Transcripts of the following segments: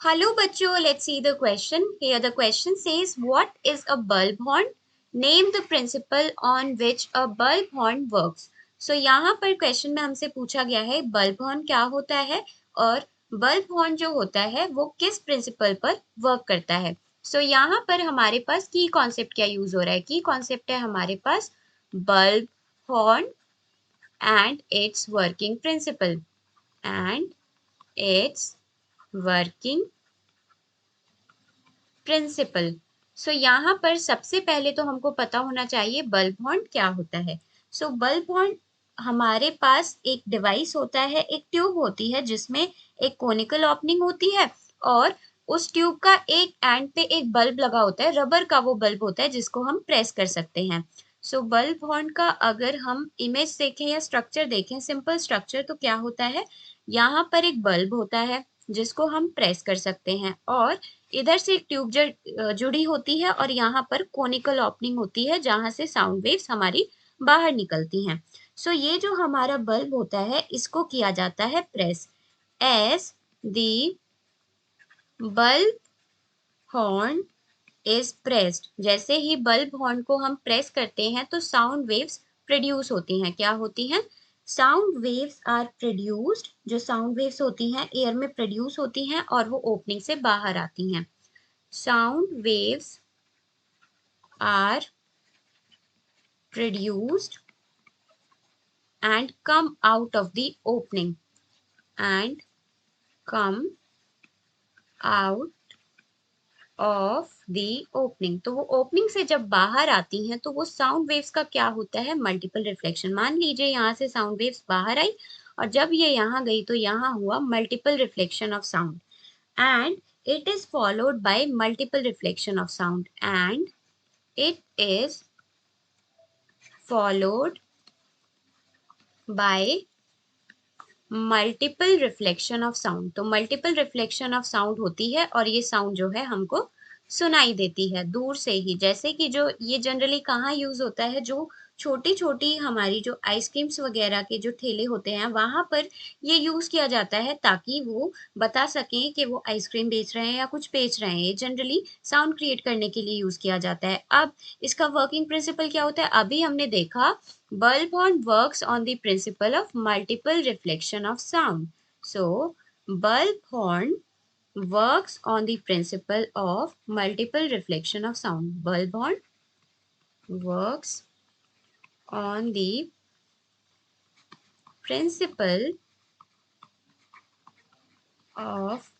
Hello बच्चों, let's see the question. Here the question says, what is a bulb horn? Name the principle on which a bulb horn works. So यहाँ पर question में हमसे पूछा गया है bulb horn क्या होता है और बल्ब हॉर्न जो होता है वो किस प्रिंसिपल पर वर्क करता है. So यहाँ पर हमारे पास की कॉन्सेप्ट क्या यूज हो रहा है. की कॉन्सेप्ट है हमारे पास bulb horn and its working principle and its working principle. So यहाँ पर सबसे पहले तो हमको पता होना चाहिए बल्ब हॉर्न क्या होता है. सो बल्ब हॉर्न हमारे पास एक डिवाइस होता है, एक ट्यूब होती है जिसमें एक कोनिकल ओपनिंग होती है और उस ट्यूब का एक एंड पे एक बल्ब लगा होता है, रबर का वो बल्ब होता है जिसको हम प्रेस कर सकते हैं. सो बल्ब हॉर्न का अगर हम इमेज देखें या स्ट्रक्चर देखें, सिंपल स्ट्रक्चर, तो क्या होता है, यहाँ पर एक बल्ब होता है जिसको हम प्रेस कर सकते हैं और इधर से एक ट्यूब जुड़ी होती है और यहाँ पर कोनिकल ओपनिंग होती है जहां से साउंड वेव्स हमारी बाहर निकलती हैं. सो ये जो हमारा बल्ब होता है इसको किया जाता है press. As the bulb horn is pressed, जैसे ही बल्ब हॉर्न को हम प्रेस करते हैं तो साउंड वेव्स प्रोड्यूस होती हैं. क्या होती हैं? Sound waves are produced. जो साउंड वेव्स होती हैं एयर में प्रोड्यूस होती हैं और वो ओपनिंग से बाहर आती हैं. Sound waves are produced and come out of the opening and come out of the opening. तो वो ओपनिंग से जब बाहर आती हैं तो वो साउंड वेव्स का क्या होता है, मल्टीपल रिफ्लेक्शन. मान लीजिए यहाँ से साउंड वेव्स बाहर आई और जब ये यहाँ गई तो यहाँ हुआ multiple reflection of sound and it is followed by multiple reflection of sound and it is followed by multiple reflection of sound. तो मल्टीपल रिफ्लेक्शन ऑफ साउंड होती है और ये साउंड जो है हमको सुनाई देती है दूर से ही. जैसे कि जो ये जनरली कहाँ यूज होता है, जो छोटी छोटी हमारी जो आइसक्रीम्स वगैरह के जो ठेले होते हैं वहां पर ये यूज किया जाता है ताकि वो बता सकें कि वो आइसक्रीम बेच रहे हैं या कुछ बेच रहे हैं. ये जनरली साउंड क्रिएट करने के लिए यूज किया जाता है. अब इसका वर्किंग प्रिंसिपल क्या होता है, अभी हमने देखा bulb horn works on the principle of multiple reflection of sound. So, bulb horn works on the principle of multiple reflection of sound. Bulb horn works on the principle of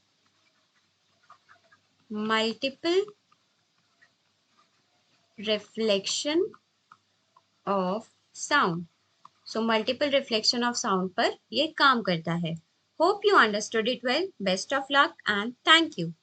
multiple reflection of sound. So, multiple reflection of sound पर ये काम करता है. Hope you understood it well. Best of luck and thank you.